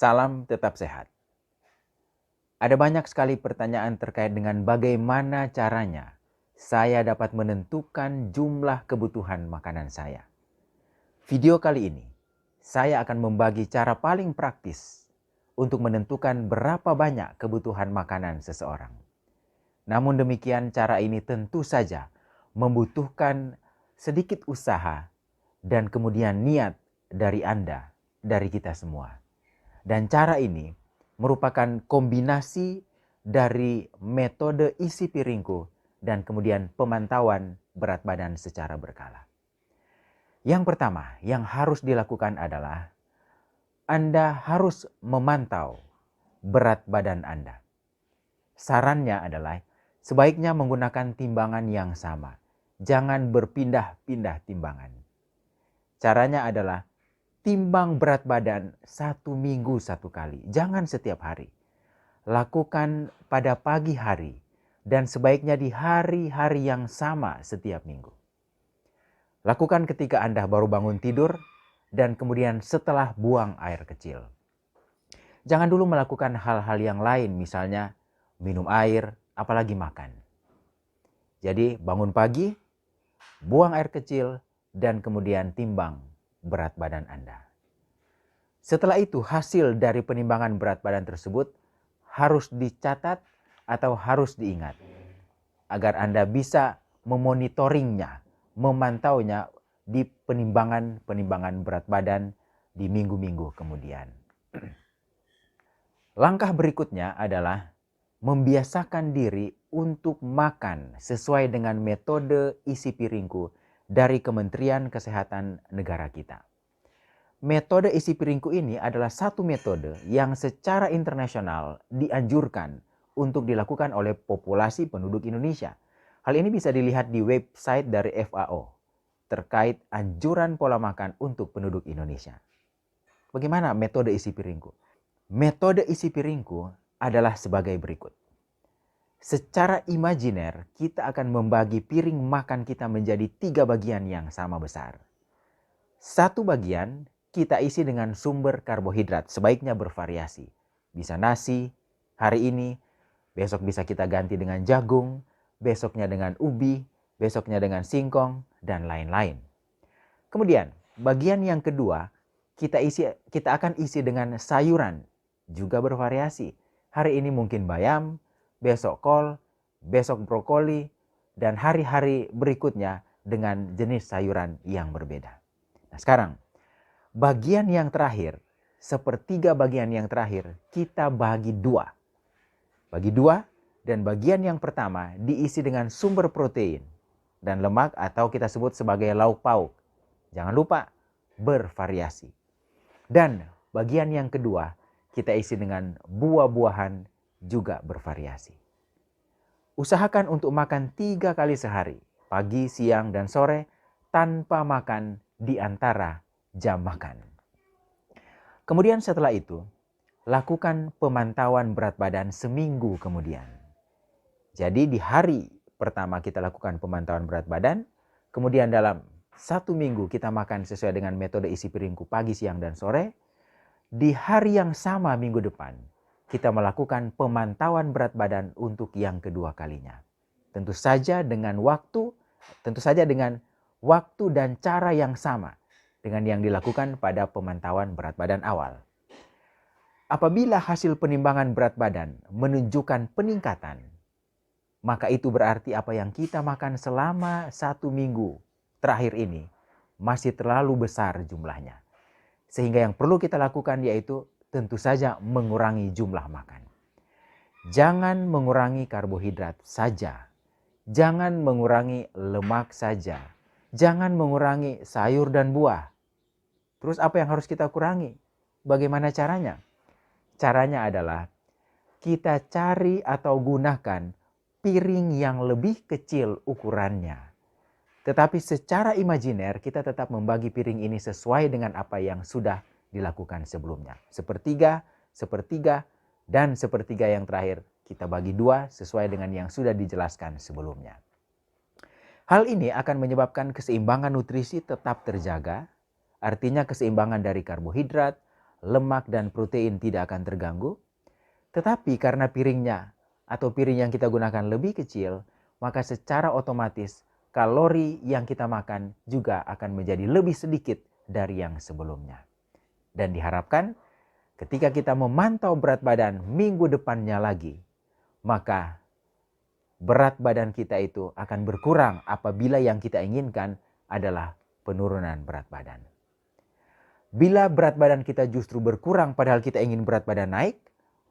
Salam tetap sehat. Ada banyak sekali pertanyaan terkait dengan bagaimana caranya saya dapat menentukan jumlah kebutuhan makanan saya. Video kali ini, saya akan membagi cara paling praktis untuk menentukan berapa banyak kebutuhan makanan seseorang. Namun demikian, cara ini tentu saja membutuhkan sedikit usaha dan kemudian niat dari Anda, dari kita semua. Dan cara ini merupakan kombinasi dari metode isi piringku dan kemudian pemantauan berat badan secara berkala. Yang pertama yang harus dilakukan adalah Anda harus memantau berat badan Anda. Sarannya adalah sebaiknya menggunakan timbangan yang sama. Jangan berpindah-pindah timbangan. Caranya adalah timbang berat badan 1 minggu 1 kali. Jangan setiap hari. Lakukan pada pagi hari dan sebaiknya di hari-hari yang sama setiap minggu. Lakukan ketika Anda baru bangun tidur dan kemudian setelah buang air kecil. Jangan dulu melakukan hal-hal yang lain, misalnya minum air, apalagi makan. Jadi bangun pagi, buang air kecil, dan kemudian timbang berat badan Anda. Setelah itu hasil dari penimbangan berat badan tersebut harus dicatat atau harus diingat agar Anda bisa memonitoringnya, memantaunya di penimbangan berat badan di minggu-minggu kemudian. Langkah berikutnya adalah membiasakan diri untuk makan sesuai dengan metode isi piringku dari Kementerian Kesehatan negara kita. Metode isi piringku ini adalah satu metode yang secara internasional dianjurkan untuk dilakukan oleh populasi penduduk Indonesia. Hal ini bisa dilihat di website dari FAO terkait anjuran pola makan untuk penduduk Indonesia. Bagaimana metode isi piringku? Metode isi piringku adalah sebagai berikut. Secara imajiner, kita akan membagi piring makan kita menjadi 3 bagian yang sama besar. Satu bagian kita isi dengan sumber karbohidrat, sebaiknya bervariasi. Bisa nasi hari ini, besok bisa kita ganti dengan jagung, besoknya dengan ubi, besoknya dengan singkong, dan lain-lain. Kemudian, bagian yang kedua, kita akan isi dengan sayuran, juga bervariasi. Hari ini mungkin bayam, besok kol, besok brokoli, dan hari-hari berikutnya dengan jenis sayuran yang berbeda. Nah sekarang, bagian yang terakhir, sepertiga bagian yang terakhir, kita bagi 2. Bagi 2, dan bagian yang pertama diisi dengan sumber protein dan lemak atau kita sebut sebagai lauk pauk. Jangan lupa, bervariasi. Dan bagian yang kedua, kita isi dengan buah-buahan juga bervariasi. Usahakan untuk makan 3 kali sehari, pagi, siang, dan sore, tanpa makan di antara jam makan. Kemudian setelah itu, lakukan pemantauan berat badan seminggu kemudian. Jadi di hari pertama kita lakukan pemantauan berat badan, kemudian dalam 1 minggu kita makan sesuai dengan metode isi piringku pagi, siang, dan sore. Di hari yang sama minggu depan, kita melakukan pemantauan berat badan untuk yang kedua kalinya. Tentu saja dengan waktu dan cara yang sama dengan yang dilakukan pada pemantauan berat badan awal. Apabila hasil penimbangan berat badan menunjukkan peningkatan, maka itu berarti apa yang kita makan selama 1 minggu terakhir ini masih terlalu besar jumlahnya. Sehingga yang perlu kita lakukan yaitu tentu saja mengurangi jumlah makan. Jangan mengurangi karbohidrat saja. Jangan mengurangi lemak saja. Jangan mengurangi sayur dan buah. Terus apa yang harus kita kurangi? Bagaimana caranya? Caranya adalah kita cari atau gunakan piring yang lebih kecil ukurannya. Tetapi secara imajiner kita tetap membagi piring ini sesuai dengan apa yang sudah dilakukan sebelumnya. Sepertiga, dan sepertiga yang terakhir kita bagi 2 sesuai dengan yang sudah dijelaskan sebelumnya. Hal ini akan menyebabkan keseimbangan nutrisi tetap terjaga, artinya keseimbangan dari karbohidrat, lemak dan protein tidak akan terganggu. Tetapi karena piringnya atau piring yang kita gunakan lebih kecil, maka secara otomatis kalori yang kita makan juga akan menjadi lebih sedikit dari yang sebelumnya. Dan diharapkan ketika kita memantau berat badan minggu depannya lagi, maka berat badan kita itu akan berkurang apabila yang kita inginkan adalah penurunan berat badan. Bila berat badan kita justru berkurang padahal kita ingin berat badan naik,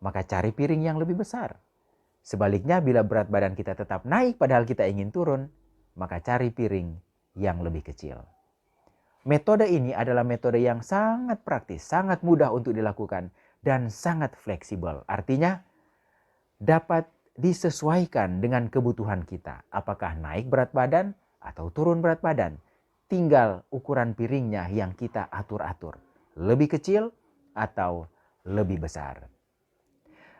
maka cari piring yang lebih besar. Sebaliknya bila berat badan kita tetap naik padahal kita ingin turun, maka cari piring yang lebih kecil. Metode ini adalah metode yang sangat praktis, sangat mudah untuk dilakukan, dan sangat fleksibel. Artinya dapat disesuaikan dengan kebutuhan kita. Apakah naik berat badan atau turun berat badan. Tinggal ukuran piringnya yang kita atur-atur. Lebih kecil atau lebih besar.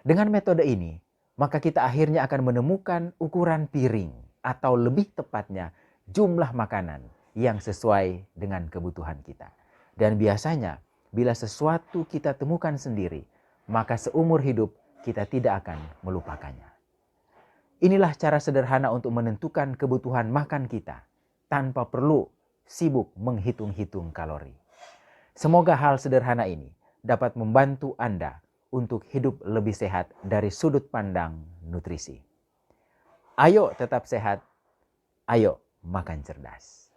Dengan metode ini, maka kita akhirnya akan menemukan ukuran piring atau lebih tepatnya jumlah makanan yang sesuai dengan kebutuhan kita. Dan biasanya bila sesuatu kita temukan sendiri, maka seumur hidup kita tidak akan melupakannya. Inilah cara sederhana untuk menentukan kebutuhan makan kita tanpa perlu sibuk menghitung-hitung kalori. Semoga hal sederhana ini dapat membantu Anda untuk hidup lebih sehat dari sudut pandang nutrisi. Ayo tetap sehat, ayo makan cerdas.